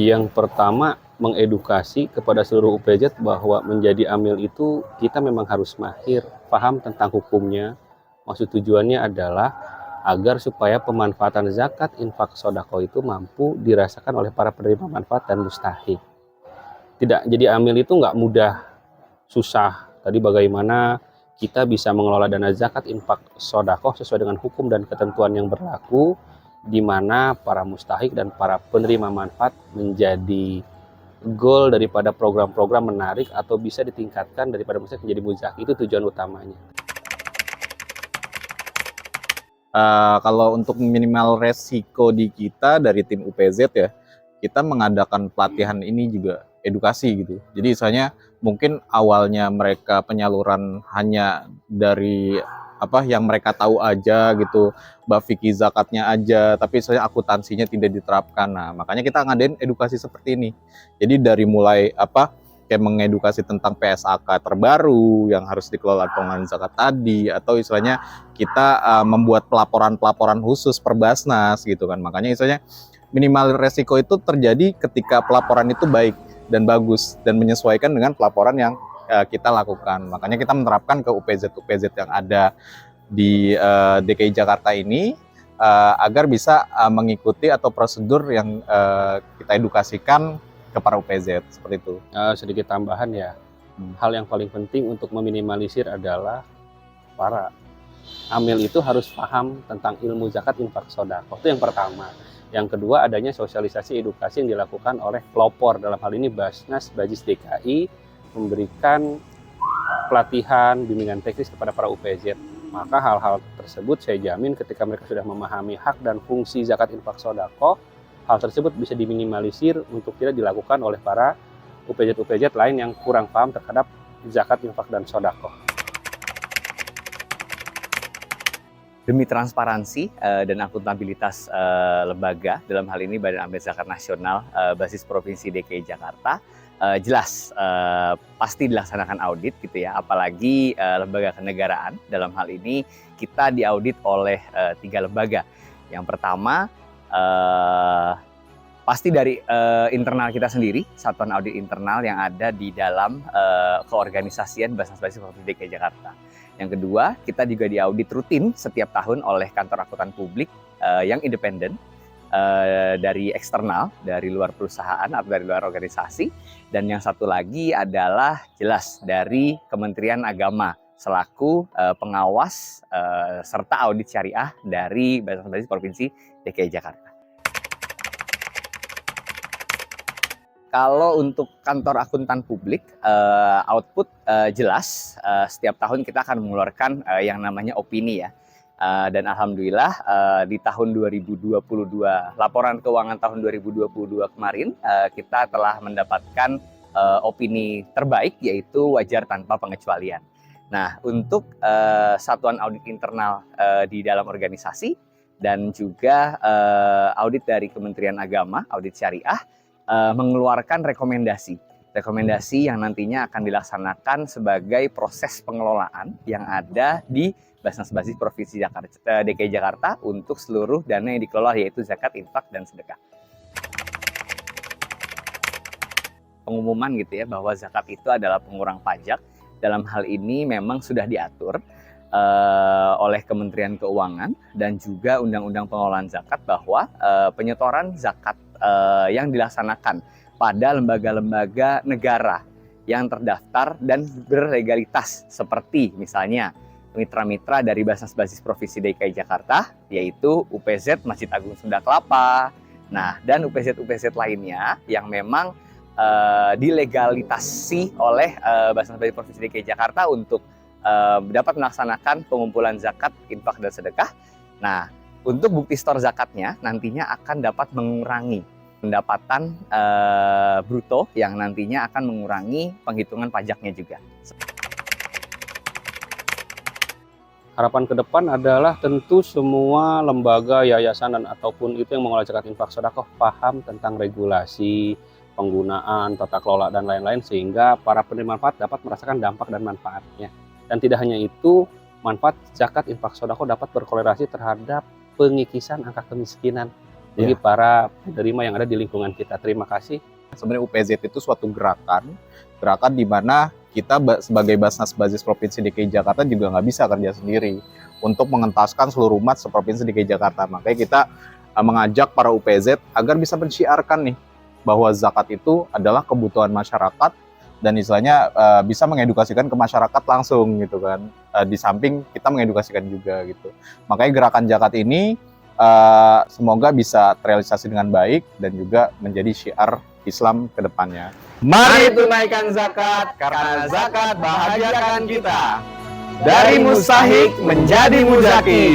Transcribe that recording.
Yang pertama, mengedukasi kepada seluruh UPZ bahwa menjadi amil itu kita memang harus mahir, paham tentang hukumnya. Maksud tujuannya adalah agar supaya pemanfaatan zakat, infak, sodako itu mampu dirasakan oleh para penerima manfaat dan mustahik. Tidak jadi amil itu nggak mudah, susah. Tadi bagaimana kita bisa mengelola dana zakat, infak, sodako sesuai dengan hukum dan ketentuan yang berlaku, di mana para mustahik dan para penerima manfaat menjadi goal daripada program-program menarik atau bisa ditingkatkan daripada mustahik menjadi muzaki. Itu tujuan utamanya. Kalau untuk minimal resiko di kita dari tim UPZ ya, kita mengadakan pelatihan ini juga edukasi gitu. Jadi misalnya mungkin awalnya mereka penyaluran hanya dari apa yang mereka tahu aja gitu, bab fikih zakatnya aja, tapi misalnya akuntansinya tidak diterapkan. Nah, makanya kita ngadain edukasi seperti ini. Jadi dari mulai apa kayak mengedukasi tentang PSAK terbaru yang harus dikelola pengelolaan zakat tadi, atau istilahnya kita membuat pelaporan-pelaporan khusus per Basnas gitu kan. Makanya istilahnya minimal resiko itu terjadi ketika pelaporan itu baik dan bagus dan menyesuaikan dengan pelaporan yang kita lakukan. Makanya kita menerapkan ke UPZ-UPZ yang ada di DKI Jakarta ini agar bisa mengikuti atau prosedur yang kita edukasikan ke para UPZ seperti itu. Sedikit tambahan ya, hal yang paling penting untuk meminimalisir adalah para amil itu harus paham tentang ilmu zakat, infak, sodako. Itu yang pertama. Yang kedua, adanya sosialisasi edukasi yang dilakukan oleh pelopor, dalam hal ini Basnas Bajis DKI, memberikan pelatihan, bimbingan teknis kepada para UPZ. Maka hal-hal tersebut saya jamin ketika mereka sudah memahami hak dan fungsi zakat, infak, sodako, hal tersebut bisa diminimalisir untuk tidak dilakukan oleh para UPZ-UPZ lain yang kurang paham terhadap zakat, infak, dan sodako. Demi transparansi dan akuntabilitas lembaga, dalam hal ini Badan Amil Zakat Nasional basis Provinsi DKI Jakarta, jelas pasti dilaksanakan audit gitu ya, apalagi lembaga kenegaraan. Dalam hal ini kita diaudit oleh 3 lembaga. Yang pertama pasti dari internal kita sendiri, Satuan Audit Internal yang ada di dalam keorganisasian Basnas Basis Provinsi DKI Jakarta. Yang kedua, kita juga diaudit rutin setiap tahun oleh kantor akuntan publik yang independen dari eksternal, dari luar perusahaan atau dari luar organisasi. Dan yang satu lagi adalah jelas dari Kementerian Agama selaku pengawas serta audit syariah dari Basnas Basis Provinsi DKI Jakarta. Kalau untuk kantor akuntan publik, output jelas setiap tahun kita akan mengeluarkan yang namanya opini ya. Dan alhamdulillah di tahun 2022, laporan keuangan tahun 2022 kemarin, kita telah mendapatkan opini terbaik, yaitu wajar tanpa pengecualian. Nah, untuk satuan audit internal di dalam organisasi dan juga audit dari Kementerian Agama, audit syariah, mengeluarkan rekomendasi yang nantinya akan dilaksanakan sebagai proses pengelolaan yang ada di Basnas Basis Provinsi DKI Jakarta untuk seluruh dana yang dikelola, yaitu zakat, infak, dan sedekah. Pengumuman gitu ya bahwa zakat itu adalah pengurang pajak. Dalam hal ini memang sudah diatur oleh Kementerian Keuangan dan juga Undang-Undang Pengelolaan Zakat bahwa penyetoran zakat yang dilaksanakan pada lembaga-lembaga negara yang terdaftar dan berlegalitas, seperti misalnya mitra-mitra dari Basnas Basis Provinsi DKI Jakarta, yaitu UPZ Masjid Agung Sunda Kelapa, nah, dan UPZ-UPZ lainnya yang memang dilegalitasi oleh Basnas Basis Provinsi DKI Jakarta untuk dapat melaksanakan pengumpulan zakat, infak, dan sedekah. Nah, untuk bukti stor zakatnya nantinya akan dapat mengurangi pendapatan bruto yang nantinya akan mengurangi penghitungan pajaknya juga. Harapan ke depan adalah tentu semua lembaga, yayasan, dan ataupun itu yang mengelola zakat, infak, sedekah paham tentang regulasi, penggunaan, tata kelola, dan lain-lain, sehingga para penerima manfaat dapat merasakan dampak dan manfaatnya. Dan tidak hanya itu, manfaat zakat, infak, sedekah dapat berkorelasi terhadap pengikisan angka kemiskinan. bagi para penerima yang ada di lingkungan kita. Terima kasih. Sebenarnya UPZ itu suatu gerakan di mana kita sebagai Basnas Basis Provinsi DKI Jakarta juga nggak bisa kerja sendiri untuk mengentaskan seluruh umat seprovinsi DKI Jakarta. Makanya kita mengajak para UPZ agar bisa mensyiarkan nih bahwa zakat itu adalah kebutuhan masyarakat dan istilahnya bisa mengedukasikan ke masyarakat langsung gitu kan. Di samping kita mengedukasikan juga gitu. Makanya gerakan zakat ini semoga bisa terrealisasi dengan baik dan juga menjadi syiar Islam ke depannya. Mari tunaikan zakat, karena zakat bahagiakan kita. Dari mustahik menjadi muzaki.